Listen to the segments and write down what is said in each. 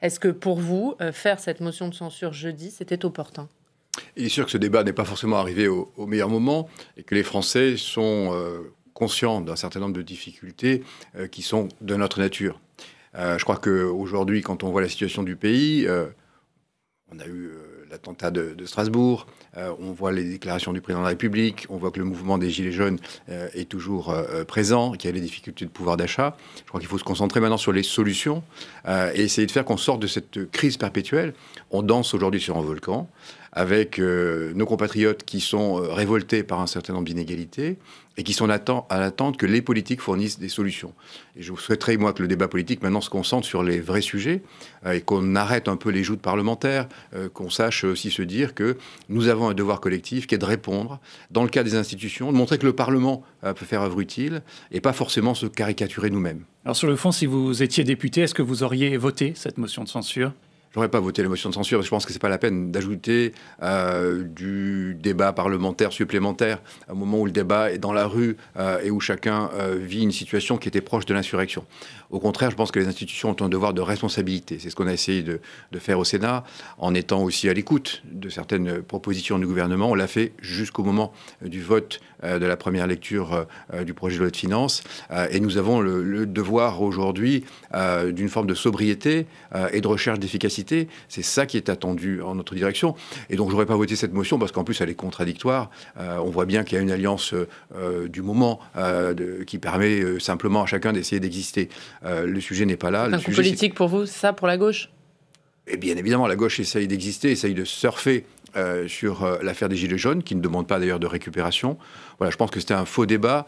Est-ce que pour vous, faire cette motion de censure jeudi, c'était opportun? Il est sûr que ce débat n'est pas forcément arrivé au meilleur moment et que les Français sont conscients d'un certain nombre de difficultés qui sont de notre nature. Je crois qu'aujourd'hui, quand on voit la situation du pays, on a eu l'attentat de Strasbourg, on voit les déclarations du président de la République, on voit que le mouvement des Gilets jaunes est toujours présent, qu'il y a des difficultés de pouvoir d'achat. Je crois qu'il faut se concentrer maintenant sur les solutions et essayer de faire qu'on sorte de cette crise perpétuelle. On danse aujourd'hui sur un volcan avec nos compatriotes qui sont révoltés par un certain nombre d'inégalités et qui sont à l'attente que les politiques fournissent des solutions. Et je souhaiterais, moi, que le débat politique maintenant se concentre sur les vrais sujets et qu'on arrête un peu les joutes parlementaires, qu'on sache aussi se dire que nous avons un devoir collectif qui est de répondre, dans le cas des institutions, de montrer que le Parlement peut faire œuvre utile et pas forcément se caricaturer nous-mêmes. Alors sur le fond, si vous étiez député, est-ce que vous auriez voté cette motion de censure ? Je n'aurais pas voté la motion de censure. Je pense que ce n'est pas la peine d'ajouter du débat parlementaire supplémentaire à un moment où le débat est dans la rue et où chacun vit une situation qui était proche de l'insurrection. Au contraire, je pense que les institutions ont un devoir de responsabilité. C'est ce qu'on a essayé de faire au Sénat, en étant aussi à l'écoute de certaines propositions du gouvernement. On l'a fait jusqu'au moment du vote de la première lecture du projet de loi de finances. Et nous avons le devoir aujourd'hui d'une forme de sobriété et de recherche d'efficacité. C'est ça qui est attendu en notre direction. Et donc, je n'aurais pas voté cette motion parce qu'en plus, elle est contradictoire. On voit bien qu'il y a une alliance du moment qui permet simplement à chacun d'essayer d'exister. Le sujet n'est pas là. C'est un coup politique pour vous, c'est ça, pour la gauche ? Et bien évidemment, la gauche essaye d'exister, essaye de surfer sur l'affaire des Gilets jaunes, qui ne demande pas d'ailleurs de récupération. Voilà, je pense que c'était un faux débat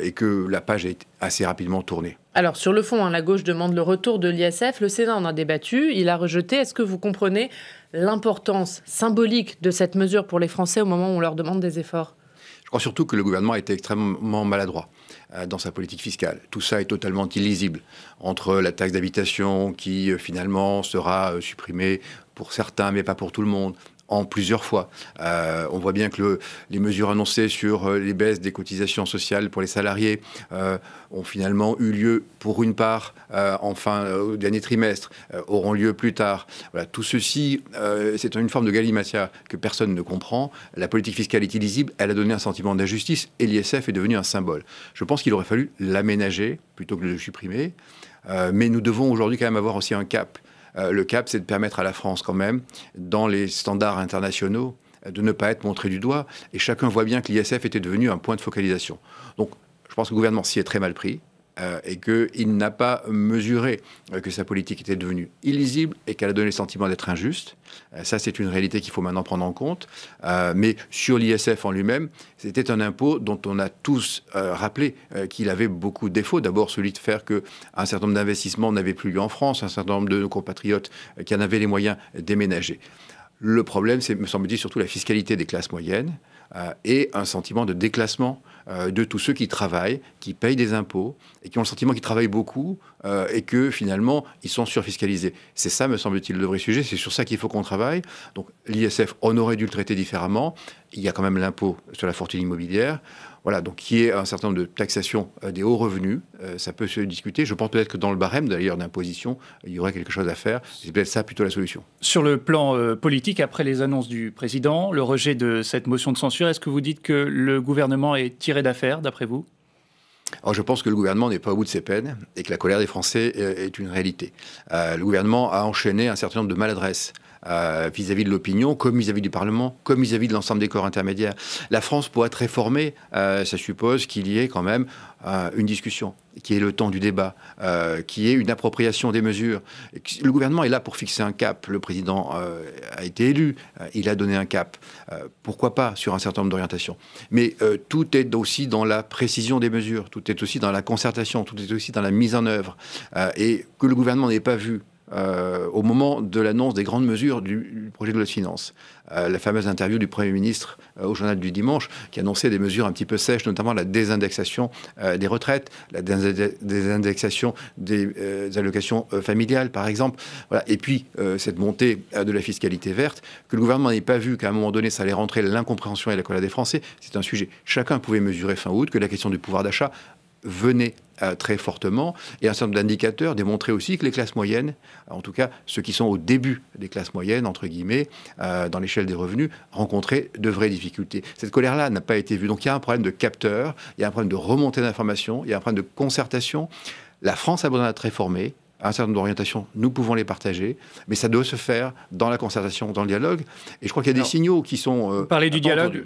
et que la page est assez rapidement tournée. Alors, sur le fond, la gauche demande le retour de l'ISF. Le Sénat en a débattu, il a rejeté. Est-ce que vous comprenez l'importance symbolique de cette mesure pour les Français au moment où on leur demande des efforts ? Je crois surtout que le gouvernement a été extrêmement maladroit dans sa politique fiscale. Tout ça est totalement illisible. Entre la taxe d'habitation qui finalement sera supprimée pour certains, mais pas pour tout le monde, en plusieurs fois. On voit bien que les mesures annoncées sur les baisses des cotisations sociales pour les salariés ont finalement eu lieu pour une part au dernier trimestre, auront lieu plus tard. Voilà, tout ceci, c'est une forme de galimatia que personne ne comprend. La politique fiscale est illisible, elle a donné un sentiment d'injustice et l'ISF est devenu un symbole. Je pense qu'il aurait fallu l'aménager plutôt que de le supprimer. Mais nous devons aujourd'hui quand même avoir aussi un cap. Le cap, c'est de permettre à la France, quand même, dans les standards internationaux, de ne pas être montré du doigt. Et chacun voit bien que l'ISF était devenu un point de focalisation. Donc, je pense que le gouvernement s'y est très mal pris et qu'il n'a pas mesuré que sa politique était devenue illisible et qu'elle a donné le sentiment d'être injuste. Ça, c'est une réalité qu'il faut maintenant prendre en compte. Mais sur l'ISF en lui-même, c'était un impôt dont on a tous rappelé qu'il avait beaucoup de défauts. D'abord, celui de faire qu'un certain nombre d'investissements n'avaient plus lieu en France, un certain nombre de nos compatriotes qui en avaient les moyens déménager. Le problème, c'est, me semble-t-il, surtout la fiscalité des classes moyennes et un sentiment de déclassement de tous ceux qui travaillent, qui payent des impôts et qui ont le sentiment qu'ils travaillent beaucoup et que finalement, ils sont surfiscalisés. C'est ça, me semble-t-il, le vrai sujet. C'est sur ça qu'il faut qu'on travaille. Donc l'ISF, on aurait dû le traiter différemment. Il y a quand même l'impôt sur la fortune immobilière. Voilà, donc qui est un certain nombre de taxations des hauts revenus, ça peut se discuter. Je pense peut-être que dans le barème, d'ailleurs, d'imposition, il y aurait quelque chose à faire. C'est peut-être ça plutôt la solution. Sur le plan politique, après les annonces du président, le rejet de cette motion de censure, est-ce que vous dites que le gouvernement est tiré d'affaire, d'après vous ? Alors je pense que le gouvernement n'est pas au bout de ses peines et que la colère des Français est une réalité. Le gouvernement a enchaîné un certain nombre de maladresses vis-à-vis de l'opinion, comme vis-à-vis du Parlement, comme vis-à-vis de l'ensemble des corps intermédiaires. La France, pour être réformée, ça suppose qu'il y ait quand même une discussion, qui est le temps du débat, qui est une appropriation des mesures. Le gouvernement est là pour fixer un cap. Le président a été élu, il a donné un cap. Pourquoi pas sur un certain nombre d'orientations. Mais tout est aussi dans la précision des mesures, tout est aussi dans la concertation, tout est aussi dans la mise en œuvre. Et que le gouvernement n'ait pas vu au moment de l'annonce des grandes mesures du projet de loi de finances. La fameuse interview du Premier ministre au journal du dimanche qui annonçait des mesures un petit peu sèches, notamment la désindexation des retraites, la désindexation des allocations familiales, par exemple. Voilà. Et puis, cette montée de la fiscalité verte, que le gouvernement n'ait pas vu qu'à un moment donné, ça allait rentrer l'incompréhension et la colère des Français, c'est un sujet. Chacun pouvait mesurer fin août que la question du pouvoir d'achat venait très fortement, et un certain nombre d'indicateurs démontraient aussi que les classes moyennes, en tout cas ceux qui sont au début des classes moyennes, entre guillemets, dans l'échelle des revenus, rencontraient de vraies difficultés. Cette colère-là n'a pas été vue. Donc il y a un problème de capteur, il y a un problème de remontée d'informations, il y a un problème de concertation. La France a besoin d'être réformée. Un certain nombre d'orientations, nous pouvons les partager, mais ça doit se faire dans la concertation, dans le dialogue. Et je crois qu'il y a des signaux qui sont... Parler du dialogue,